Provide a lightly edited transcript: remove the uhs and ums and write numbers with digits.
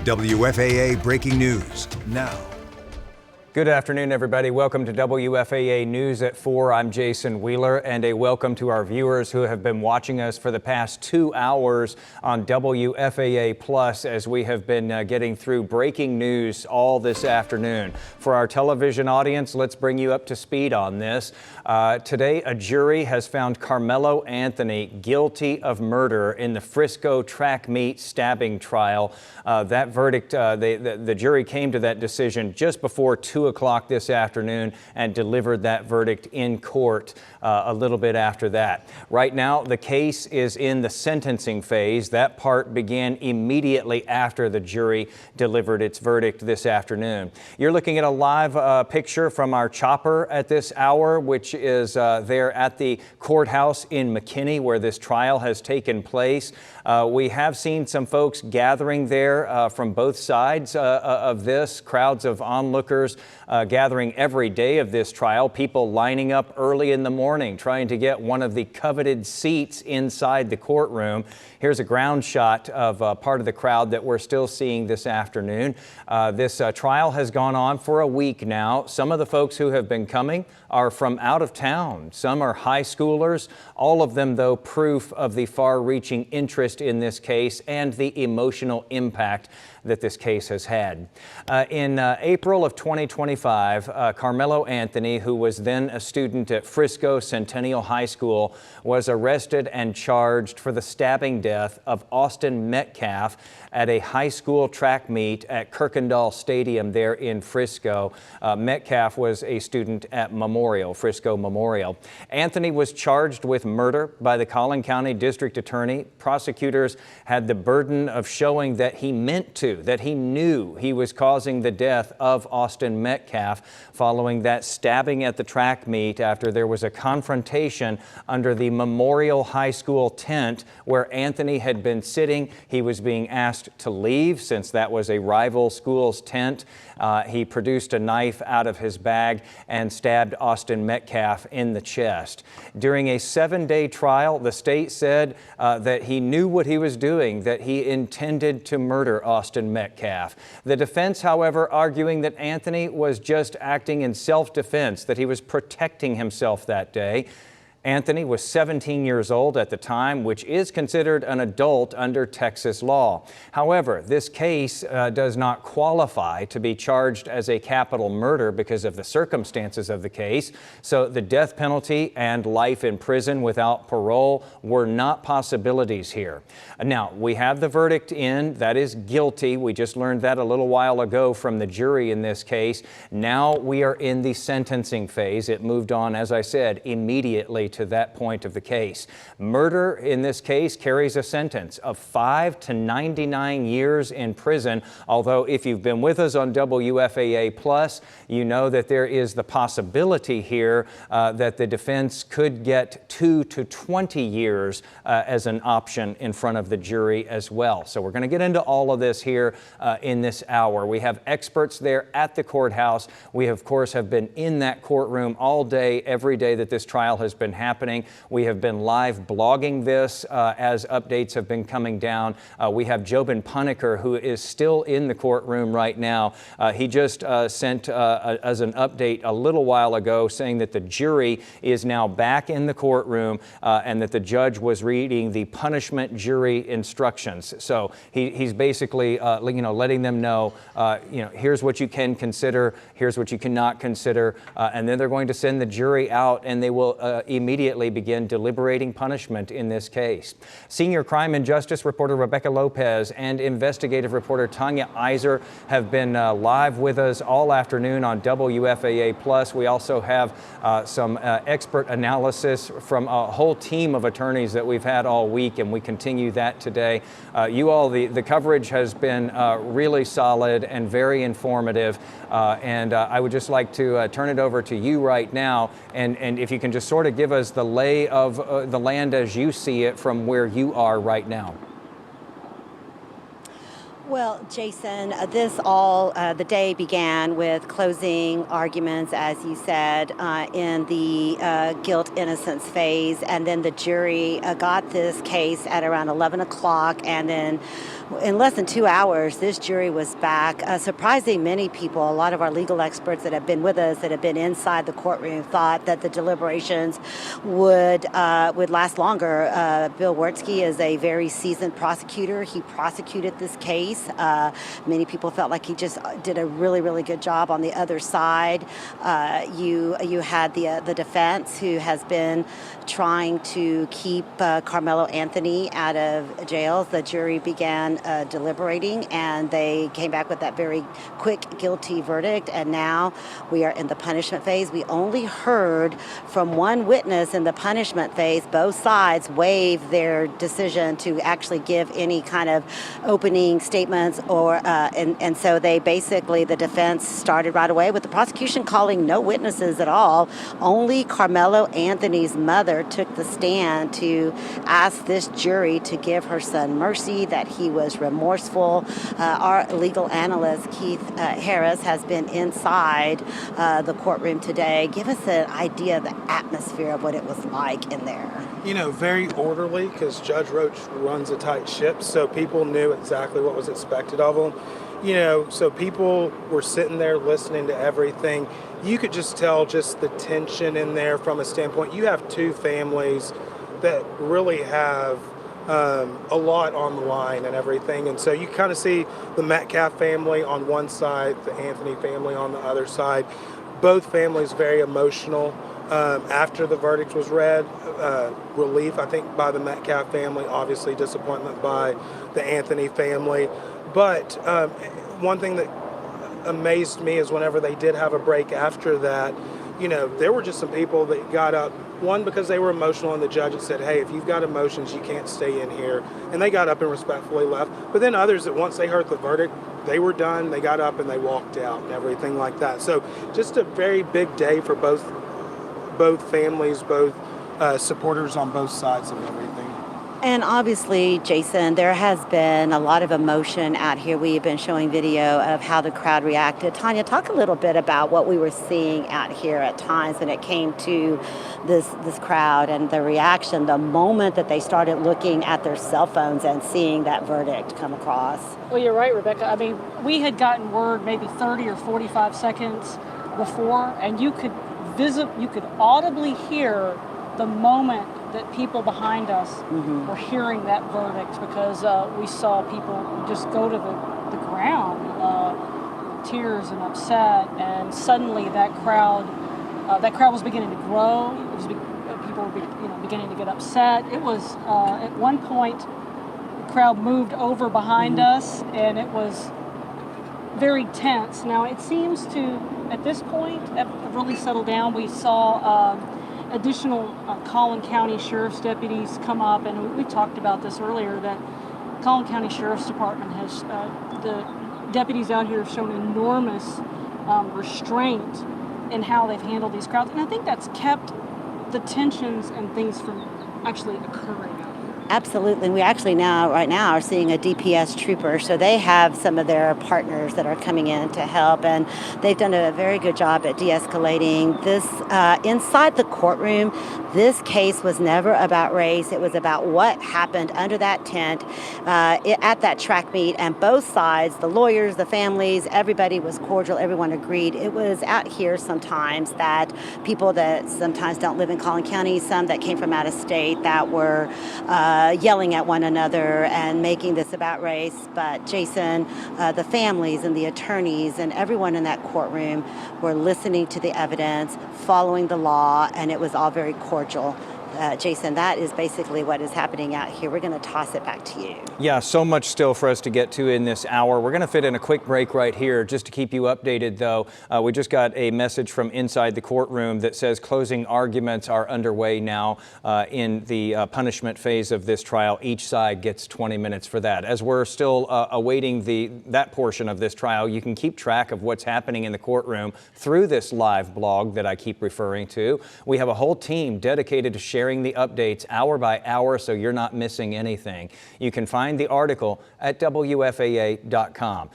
WFAA breaking news now. Good afternoon, everybody. Welcome to WFAA News at 4. I'm Jason Wheeler, and a welcome to our viewers who have been watching us for the past 2 hours on WFAA Plus as we have been getting through breaking news all this afternoon. For our television audience, let's bring you up to speed on this. Today, a jury has found Karmelo Anthony guilty of murder in the Frisco track meet stabbing trial. That verdict, the jury came to that decision just before 2 o'clock this afternoon and delivered that verdict in court a little bit after that. Right now, the case is in the sentencing phase. That part began immediately after the jury delivered its verdict this afternoon. You're looking at a live picture from our chopper at this hour, which is there at the courthouse in McKinney where this trial has taken place. We have seen some folks gathering there from both sides of this, crowds of onlookers gathering every day of this trial, people lining up early in the morning trying to get one of the coveted seats inside the courtroom. Here's a ground shot of part of the crowd that we're still seeing this afternoon. This trial has gone on for a week now. Some of the folks who have been coming are from out of town. Some are high schoolers. All of them, though, proof of the far-reaching interest in this case and the emotional impact that this case has had. In April of 2025, Karmelo Anthony, who was then a student at Frisco Centennial High School, was arrested and charged for the stabbing death of Austin Metcalf at a high school track meet at Kirkendall Stadium there in Frisco. Metcalf was a student at Frisco Memorial. Anthony was charged with murder by the Collin County District Attorney. Prosecutors had the burden of showing that he meant to, that he knew he was causing the death of Austin Metcalf following that stabbing at the track meet after there was a confrontation under the Memorial High School tent where Anthony had been sitting. He was being asked to leave since that was a rival school's tent. He produced a knife out of his bag and stabbed Austin Metcalf in the chest. During a 7-day trial, the state said that he knew what he was doing, that he intended to murder Austin Metcalf. The defense, however, arguing that Anthony was just acting in self-defense, that he was protecting himself that day. Anthony was 17 years old at the time, which is considered an adult under Texas law. However, this case does not qualify to be charged as a capital murder because of the circumstances of the case. So the death penalty and life in prison without parole were not possibilities here. Now, we have the verdict in. That is guilty. We just learned that a little while ago from the jury in this case. Now we are in the sentencing phase. It moved on, as I said, immediately to that point of the case. Murder in this case carries a sentence of 5 to 99 years in prison, although if you've been with us on WFAA Plus, you know that there is the possibility here that the defense could get 2 to 20 years as an option in front of the jury as well. So we're going to get into all of this here in this hour. We have experts there at the courthouse. We, of course, have been in that courtroom all day, every day that this trial has been happening. We have been live blogging this as updates have been coming down. We have Jobin Puneker, who is still in the courtroom right now. He just sent as an update a little while ago saying that the jury is now back in the courtroom and that the judge was reading the punishment jury instructions. So he's basically letting them know, here's what you can consider, here's what you cannot consider, and then they're going to send the jury out and they will immediately begin deliberating punishment in this case. Senior crime and justice reporter Rebecca Lopez and investigative reporter Tanya Iser have been live with us all afternoon on WFAA Plus. We also have some expert analysis from a whole team of attorneys that we've had all week, and we continue that today. The coverage has been really solid and very informative, and I would just like to turn it over to you right now, and if you can just sort of give us the lay of the land as you see it from where you are right now. Well, Jason, the day began with closing arguments, as you said, in the guilt-innocence phase, and then the jury got this case at around 11 o'clock, and then In less than 2 hours, this jury was back. Surprising many people, a lot of our legal experts that have been with us, that have been inside the courtroom, thought that the deliberations would last longer. Bill Wertzke is a very seasoned prosecutor. He prosecuted this case. Many people felt like he just did a really, really good job on the other side. You had the defense, who has been trying to keep Karmelo Anthony out of jails. The jury began deliberating, and they came back with that very quick guilty verdict, and now we are in the punishment phase. We only heard from one witness in the punishment phase. Both sides waived their decision to actually give any kind of opening statements, and so they basically, the defense started right away with the prosecution calling no witnesses at all. Only Karmelo Anthony's mother took the stand to ask this jury to give her son mercy, that he was remorseful. Our legal analyst, Keith Harris, has been inside the courtroom today. Give us an idea of the atmosphere of what it was like in there. You know, very orderly, because Judge Roach runs a tight ship, so people knew exactly what was expected of them. You know, so people were sitting there listening to everything. You could just tell just the tension in there from a standpoint. You have two families that really have a lot on the line and everything. And so you kind of see the Metcalf family on one side, the Anthony family on the other side. Both families very emotional. After the verdict was read, relief, I think, by the Metcalf family, obviously disappointment by the Anthony family. But one thing that amazed me is whenever they did have a break after that, you know, there were just some people that got up, one, because they were emotional, and the judge had said, hey, if you've got emotions, you can't stay in here. And they got up and respectfully left. But then others that once they heard the verdict, they were done, they got up and they walked out and everything like that. So just a very big day for both families, both supporters on both sides of everything. And obviously, Jason, there has been a lot of emotion out here. We have been showing video of how the crowd reacted. Tanya, talk a little bit about what we were seeing out here at times when it came to this crowd and the reaction, the moment that they started looking at their cell phones and seeing that verdict come across. Well, you're right, Rebecca. I mean, we had gotten word maybe 30 or 45 seconds before, and you could audibly hear the moment that people behind us were hearing that verdict, because we saw people just go to the ground, tears and upset, and suddenly that crowd was beginning to grow. People were beginning to get upset. It was at one point the crowd moved over behind us, and it was very tense. Now it seems to, at this point, have really settled down. We saw additional Collin County Sheriff's deputies come up, and we talked about this earlier, that Collin County Sheriff's Department has, the deputies out here have shown enormous restraint in how they've handled these crowds, and I think that's kept the tensions and things from actually occurring. Absolutely. We actually right now are seeing a DPS trooper. So they have some of their partners that are coming in to help, and they've done a very good job at de-escalating this. Inside the courtroom, this case was never about race. It was about what happened under that tent at that track meet, and both sides, the lawyers, the families, everybody was cordial. Everyone agreed. It was out here sometimes that people that sometimes don't live in Collin County, some that came from out of state, that were yelling at one another and making this about race. But Jason, the families and the attorneys and everyone in that courtroom were listening to the evidence, following the law, and it was all very cordial. Jason, that is basically what is happening out here. We're going to toss it back to you. Yeah, so much still for us to get to in this hour. We're going to fit in a quick break right here. Just to keep you updated, though, we just got a message from inside the courtroom that says closing arguments are underway now in the punishment phase of this trial. Each side gets 20 minutes for that. As we're still awaiting that portion of this trial, you can keep track of what's happening in the courtroom through this live blog that I keep referring to. We have a whole team dedicated to sharing the updates hour by hour, so you're not missing anything. You can find the article at WFAA.com.